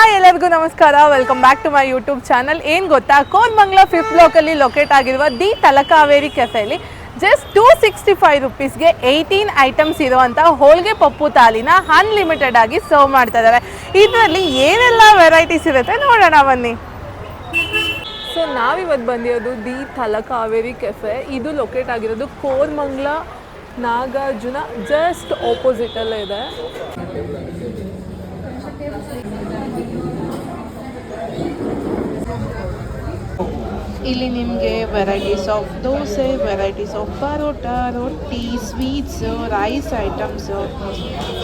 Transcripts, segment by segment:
Hi ಎಲ್ಲರಿಗೂ ನಮಸ್ಕಾರ, welcome back to my YouTube channel. ಏನು ಗೊತ್ತಾ, ಕೋರಮಂಗಲ 5th ಬ್ಲಾಕಲ್ಲಿ ಲೊಕೇಟ್ ಆಗಿರುವ ದಿ ತಲಕಾವೇರಿ ಕೆಫೆಲಿ ಜಸ್ಟ್ 265 ರುಪೀಸ್ಗೆ 18 ಐಟಮ್ಸ್ ಇರುವಂಥ ಹೋಳಿಗೆ ಪಪ್ಪು ತಾಲಿನ ಅನ್ಲಿಮಿಟೆಡ್ ಆಗಿ ಸರ್ವ್ ಮಾಡ್ತಾ ಇದ್ದಾರೆ. ಇದರಲ್ಲಿ ಏನೆಲ್ಲ ವೆರೈಟೀಸ್ ಇರುತ್ತೆ ನೋಡೋಣ ಬನ್ನಿ. ಸೊ ನಾವಿವತ್ತು ಬಂದಿರೋದು ದಿ ತಲಕಾವೇರಿ ಕೆಫೆ. ಇದು ಲೊಕೇಟ್ ಆಗಿರೋದು ಕೋರಮಂಗಲ ನಾಗಾರ್ಜುನ ಜಸ್ಟ್ ಆಪೋಸಿಟಲ್ಲೇ ಇದೆ. ಇಲ್ಲಿ ನಿಮಗೆ varieties of dosa, varieties of parotta, ರೊಟ್ಟಿ, ಸ್ವೀಟ್ಸು, ರೈಸ್ ಐಟಮ್ಸು,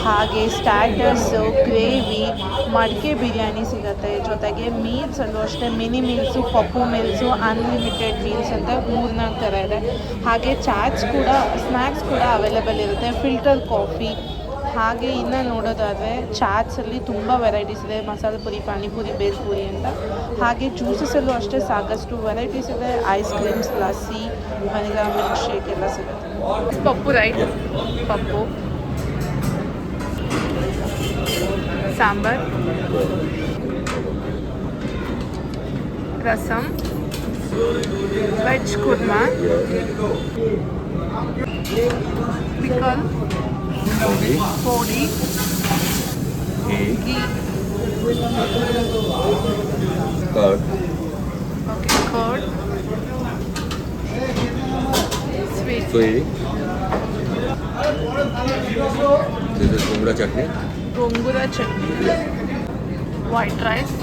ಹಾಗೆ ಸ್ಟಾರ್ಟರ್ಸು, ಗ್ರೇವಿ, ಮಡಿಕೆ ಬಿರಿಯಾನಿ ಸಿಗುತ್ತೆ. ಜೊತೆಗೆ ಮೀಲ್ಸಲ್ಲೂ ಅಷ್ಟೇ ಮಿನಿ ಮೀಲ್ಸು, ಪಪ್ಪು ಮೀಲ್ಸು, ಅನ್ಲಿಮಿಟೆಡ್ ಮೀಲ್ಸ್ ಅಂತ 3-4 ಥರ ಇದೆ. ಹಾಗೆ ಚಾಟ್ಸ್ ಕೂಡ, ಸ್ನ್ಯಾಕ್ಸ್ ಕೂಡ ಅವೈಲೇಬಲ್ ಇರುತ್ತೆ, ಫಿಲ್ಟರ್ ಕಾಫಿ. ಹಾಗೆ ಇನ್ನು ನೋಡೋದಾದರೆ ಚಾಟ್ಸಲ್ಲಿ ತುಂಬ ವೆರೈಟೀಸ್ ಇದೆ, ಮಸಾಲೆ ಪುರಿ, ಪಾನಿಪುರಿ, ಬೇಲ್ಪುರಿ ಅಂತ. ಹಾಗೆ ಜ್ಯೂಸಸಲ್ಲೂ ಅಷ್ಟೇ ಸಾಕಷ್ಟು ವೆರೈಟೀಸ್ ಇದೆ, ice creams, lassi, vanilla milk shake ಎಲ್ಲ ಸಿಗುತ್ತೆ. ಪಪ್ಪು ರೈಟ್, ಪಪ್ಪು, sambar, rasam, veg kurma, pickle, podi, ghee, curd, okay, curd, sweet, this is gongura chutney, white rice,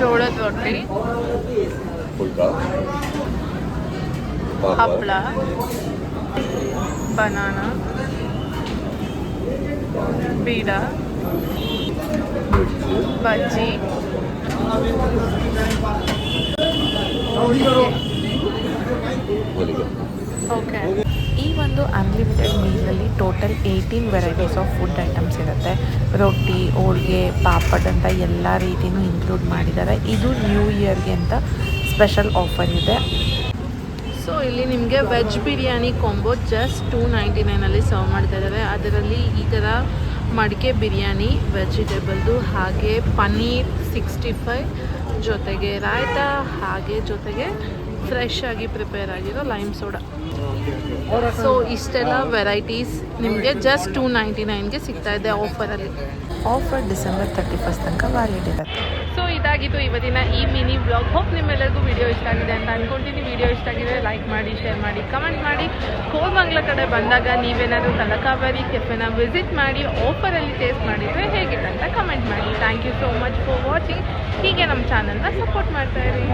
ಜೋಳದ ರೊಟ್ಟಿ, pulka, ಹಪ್ಪಳ, ಬನಾನಾ, ಬೀಡ, ಬಜ್ಜಿ, ಓಕೆ. ಈ ಒಂದು ಅನ್ಲಿಮಿಟೆಡ್ ಮೀಲಲ್ಲಿ total 18 varieties of food items ಇರುತ್ತೆ. ರೊಟ್ಟಿ, ಹೋಳಿಗೆ, ಪಾಪಡ್ ಅಂತ ಎಲ್ಲ ರೀತಿಯೂ ಇನ್ಕ್ಲೂಡ್ ಮಾಡಿದ್ದಾರೆ. ಇದು ನ್ಯೂ ಇಯರ್ಗೆ ಅಂತ ಸ್ಪೆಷಲ್ ಆಫರ್ ಇದೆ. ಸೊ ಇಲ್ಲಿ ನಿಮಗೆ veg biryani combo just 299 serve ಮಾಡ್ತಾ ಇದ್ದಾರೆ. ಅದರಲ್ಲಿ ಈ ಥರ ಮಡಿಕೆ ಬಿರಿಯಾನಿ ವೆಜಿಟೇಬಲ್ದು, ಹಾಗೆ ಪನ್ನೀರ್ 65, ಜೊತೆಗೆ ರಾಯ್ತ, ಹಾಗೆ ಜೊತೆಗೆ ಫ್ರೆಶ್ ಆಗಿ ಪ್ರಿಪೇರ್ ಆಗಿರೋ ಲೈಮ್ ಸೋಡಾ. ಸೊ ಇಷ್ಟೆಲ್ಲ ವೆರೈಟೀಸ್ ನಿಮಗೆ ಜಸ್ಟ್ 299ಗೆ ಸಿಗ್ತಾ ಇದೆ ಆಫರಲ್ಲಿ. ಆಫರ್ ಡಿಸೆಂಬರ್ 31 ತನಕ ವ್ಯಾಲಿಡ್ ಇರುತ್ತೆ. ಸೊ ಇದಾಗಿತ್ತು ಇವತ್ತಿನ ಈ ಮಿನಿ ಬ್ಲಾಗ್. ಹೋಪ್ ನಿಮ್ಮೆಲ್ಲರಿಗೂ ವಿಡಿಯೋ ಇಷ್ಟ ಆಗಿದೆ ಅಂತ ಅಂದ್ಕೊಳ್ತೀನಿ. ವಿಡಿಯೋ ಇಷ್ಟ ಆಗಿದೆ ಲೈಕ್ ಮಾಡಿ, ಶೇರ್ ಮಾಡಿ, ಕಮೆಂಟ್ ಮಾಡಿ. ಕೋರಮಂಗಲ ಕಡೆ ಬಂದಾಗ ನೀವೇನಾದರೂ ತಲಕಾವೇರಿ ಕೆಫೆನ ವಿಸಿಟ್ ಮಾಡಿ ಆಫರಲ್ಲಿ ಟೇಸ್ಟ್ ಮಾಡಿದರೆ ಹೇಗಿದೆ ಅಂತ ಕಮೆಂಟ್ ಮಾಡಿ. Thank you so much for watching. ಹೀಗೆ ನಮ್ಮ ಚಾನಲ್ನ ಸಪೋರ್ಟ್ ಮಾಡ್ತಾ ಇರಿ.